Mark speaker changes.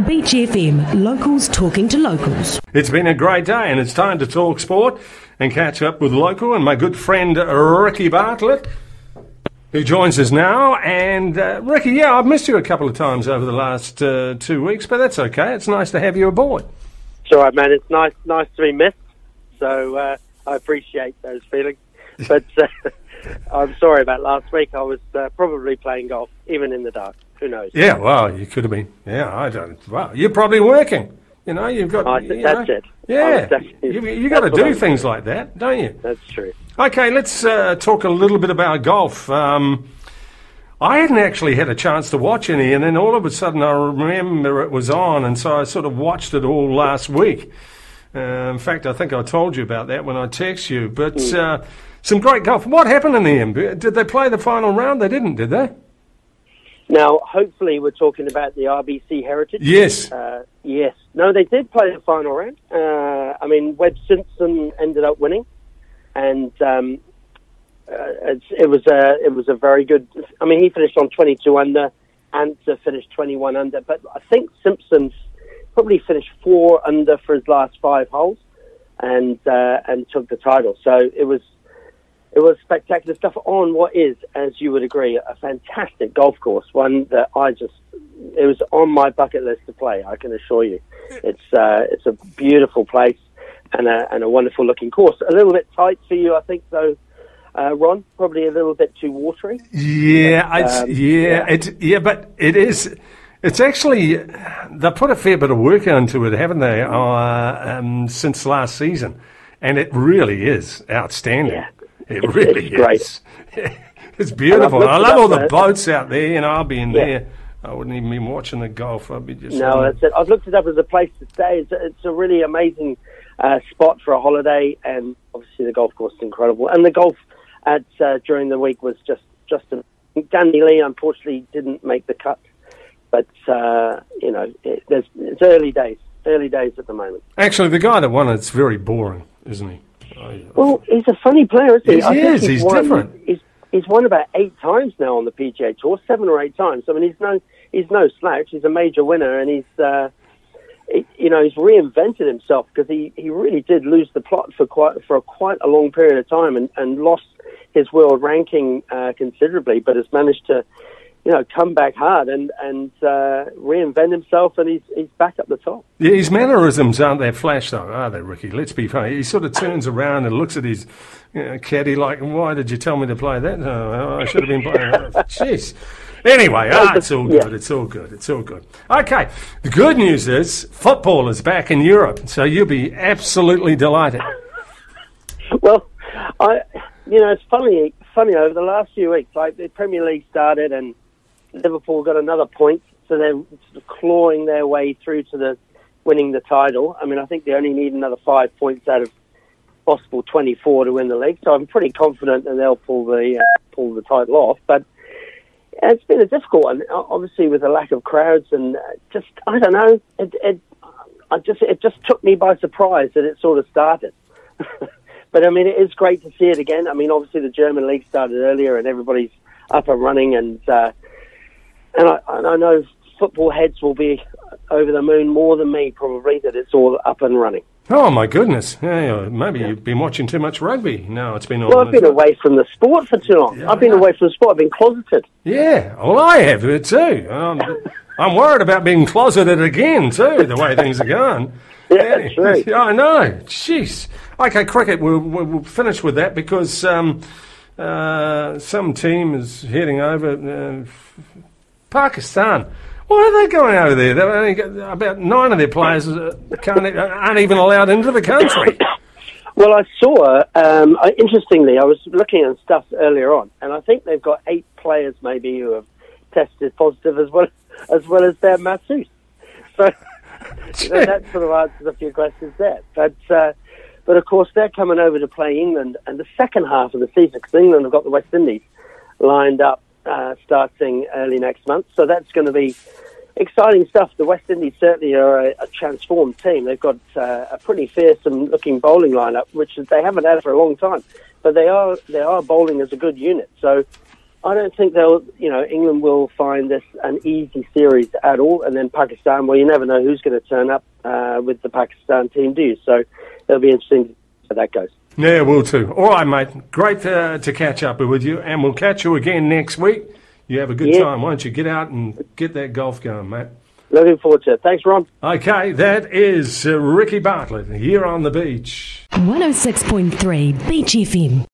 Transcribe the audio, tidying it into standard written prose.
Speaker 1: Beach FM, locals talking to locals.
Speaker 2: It's been a great day and it's time to talk sport and catch up with local and my good friend Ricky Bartlett, who joins us now. And Ricky, yeah, I've missed you a couple of times over the last 2 weeks, but that's okay. It's nice to have you aboard.
Speaker 3: It's all right, man. It's nice to be missed. So I appreciate those feelings. But I'm sorry about last week. I was probably playing golf, even in the dark. Who knows?
Speaker 2: Yeah, well, you could have been. Yeah, I don't. Well, you're probably working. You know, you've got.
Speaker 3: That's it.
Speaker 2: Yeah, you got to do things like that, don't you?
Speaker 3: That's true.
Speaker 2: Okay, let's talk a little bit about golf. I hadn't actually had a chance to watch any, and then all of a sudden I remember it was on, and so I sort of watched it all last week. In fact, I think I told you about that when I texted you. But some great golf. What happened in the end? Did they play the final round? They didn't, did they?
Speaker 3: Now, hopefully we're talking about the RBT Heritage.
Speaker 2: Yes.
Speaker 3: Yes. No, they did play the final round. I mean, Webb Simpson ended up winning, and it was a very good. I mean, he finished on 22 under, Answer finished 21 under, but I think Simpson's probably finished 4 under for his last 5 holes, and took the title. So it was spectacular stuff on what is, as you would agree, a fantastic golf course. One that it was on my bucket list to play. I can assure you, it's a beautiful place and a wonderful looking course. A little bit tight for you, I think, though, Ron. Probably a little bit too watery.
Speaker 2: Yeah, but it is. It's actually, they put a fair bit of work into it, haven't they, since last season, and it really is outstanding. Yeah. It really is. Great. It's beautiful. I love all the boats out there. You know, I'll be in there. I wouldn't even be watching the golf. I'd be just...
Speaker 3: No, that's it. I've looked it up as a place to stay. It's a really amazing spot for a holiday, and obviously the golf course is incredible. And the golf during the week was just Danny Lee, unfortunately, didn't make the cut. But, you know, it's early days. Early days at the moment.
Speaker 2: Actually, the guy that won it's very boring, isn't he?
Speaker 3: Well, he's a funny player, isn't he?
Speaker 2: He is. He's different.
Speaker 3: He's won about 8 times now on the PGA Tour, 7 or 8 times. I mean, he's no slouch. He's a major winner, and he's reinvented himself because he really did lose the plot for quite a long period of time and lost his world ranking considerably, but has managed to, come back hard and reinvent himself, and he's back up the top.
Speaker 2: Yeah, his mannerisms aren't that flash, though, are they, Ricky? Let's be funny. He sort of turns around and looks at his caddy like, why did you tell me to play that? Oh, I should have been playing that. Jeez. Anyway, it's all good. Yeah. It's all good. It's all good. Okay, the good news is football is back in Europe, so you'll be absolutely delighted.
Speaker 3: Well, it's funny over the last few weeks, like the Premier League started and Liverpool got another point, so they're sort of clawing their way through to winning the title. I mean, I think they only need another 5 points out of possible 24 to win the league, so I'm pretty confident that they'll pull the title off. But it's been a difficult one, obviously, with the lack of crowds and just, I don't know, it just took me by surprise that it sort of started. But I mean, it is great to see it again. I mean, obviously the German league started earlier and everybody's up and running, and I know football heads will be over the moon more than me, probably, that it's all up and running.
Speaker 2: Oh, my goodness. Yeah, maybe you've been watching too much rugby. No, it's been on.
Speaker 3: Well, I've been away from the sport for too long. Yeah, I've been away from the sport. I've been closeted.
Speaker 2: Yeah, well, I have too. I'm worried about being closeted again, too, the way things are going.
Speaker 3: Yeah, that's right.
Speaker 2: I know. Jeez. Okay, cricket, we'll finish with that because some team is heading over... Pakistan. Why are they going over there? They've only got about 9 of their players aren't even allowed into the country.
Speaker 3: Well, I saw, interestingly, I was looking at stuff earlier on, and I think they've got 8 players maybe who have tested positive as well as their masseuse. So that sort of answers a few questions there. But of course, they're coming over to play England, and the second half of the season, because England have got the West Indies lined up starting early next month. So that's going to be exciting stuff. The West Indies certainly are a transformed team. They've got a pretty fearsome-looking bowling lineup, which they haven't had for a long time. But they are bowling as a good unit. So I don't think England will find this an easy series at all. And then Pakistan, well, you never know who's going to turn up with the Pakistan team, do you? So it'll be interesting to see how that goes.
Speaker 2: Yeah, will too. All right, mate. Great to catch up with you, and we'll catch you again next week. You have a good time. Why don't you get out and get that golf going, mate?
Speaker 3: Looking forward to it. Thanks, Ron.
Speaker 2: Okay, that is Ricky Bartlett here on the beach.
Speaker 1: 106.3 Beach FM.